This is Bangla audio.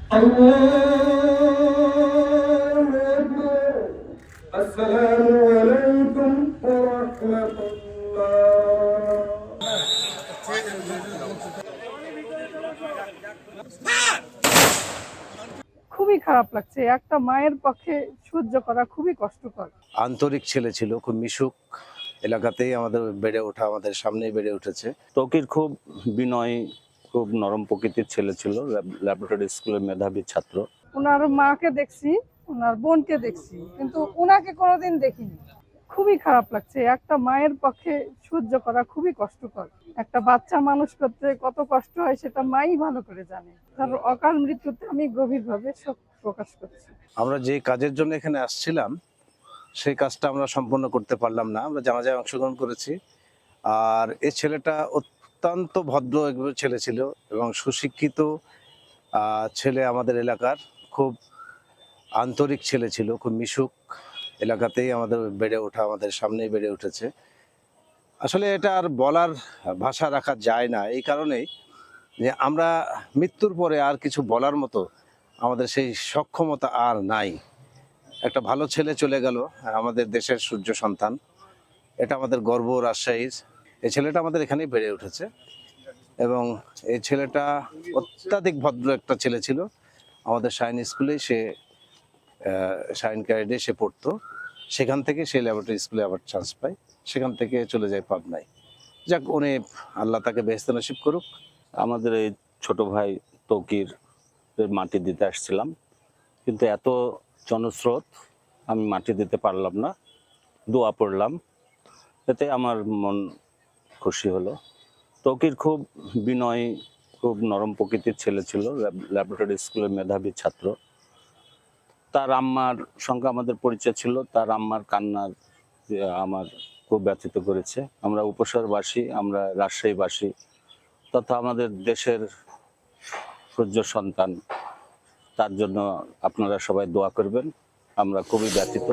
আসসালামু আলাইকুম ওয়া খুবই খারাপ লাগছে। একটা মায়ের পক্ষে সহ্য করা খুবই কষ্টকর। আন্তরিক ছেলে ছিল, খুব মিশুক। এলাকাতেই আমাদের বেড়ে ওঠা, আমাদের সামনেই বেড়ে উঠেছে। তৌকির খুব বিনয়ী, খুব নরম প্রকৃতির ছেলে ছিল, ল্যাবরেটরি স্কুলের মেধাবী ছাত্র। ওনার মাকে দেখছি, ওনার বোনকে দেখছি, কিন্তু ওনাকে কোনোদিন দেখিনি। খুবই খারাপ লাগছে। একটা মায়ের পক্ষে সহ্য করা খুবই কষ্টকর। একটা বাচ্চা মানুষ করতে কত কষ্ট হয় সেটা মাই ভালো করে জানে। তার অকাল মৃত্যুতে আমি গভীরভাবে শোক প্রকাশ করছি। আমরা যে কাজের জন্য এখানে আসছিলাম সেই কাজটা আমরা সম্পন্ন করতে পারলাম না। আমরা জানাজায় অংশগ্রহণ করেছি। আর এই ছেলেটা অত্যন্ত ভদ্র একজন ছেলে ছিল এবং সুশিক্ষিত ছেলে, আমাদের এলাকার খুব আন্তরিক ছেলে ছিল, খুব মিশুক। এলাকাতেই আমাদের বেড়ে ওঠা, আমাদের সামনেই বেড়ে উঠেছে। আসলে এটা আর বলার ভাষা রাখা যায় না, এই কারণেই যে আমরা মৃত্যুর পরে আর কিছু বলার মতো আমাদের সেই সক্ষমতা আর নাই। একটা ভালো ছেলে চলে গেল, আমাদের দেশের সূর্য সন্তান। এটা আমাদের গর্ব রাজশাহীর। এই ছেলেটা আমাদের এখানেই বেড়ে উঠেছে এবং এই ছেলেটা অত্যাধিক ভদ্র একটা ছেলে ছিল। আমাদের শাইন স্কুলেই সে শাইন ক্যারেডে সে পড়তো। সেখান থেকে সে ল্যাবরেটরি স্কুলে আবার চান্স পায়, সেখান থেকে চলে যায় পাবনায়। যাক, উনি আল্লাহ তাকে বেহেশত নসিব করুক। আমাদের এই ছোট ভাই তৌকির মাটি দিতে আসছিলাম, কিন্তু এত জনস্রোত, আমি মাটি দিতে পারলাম না। দোয়া পড়লাম, এতে আমার মন খুশি হলো। তৌকির খুব বিনয়ী, খুব নরম প্রকৃতির ছেলে ছিল, ল্যাবরেটরি স্কুলের মেধাবী ছাত্র। তার আম্মার সঙ্গে আমাদের পরিচয় ছিল। তার আম্মার কান্নার আমার খুব ব্যথিত করেছে। আমরা উপশহরবাসী, আমরা রাজশাহীবাসী তথা আমাদের দেশের সূর্য সন্তান, তার জন্য আপনারা সবাই দোয়া করবেন। আমরা খুবই ব্যথিত।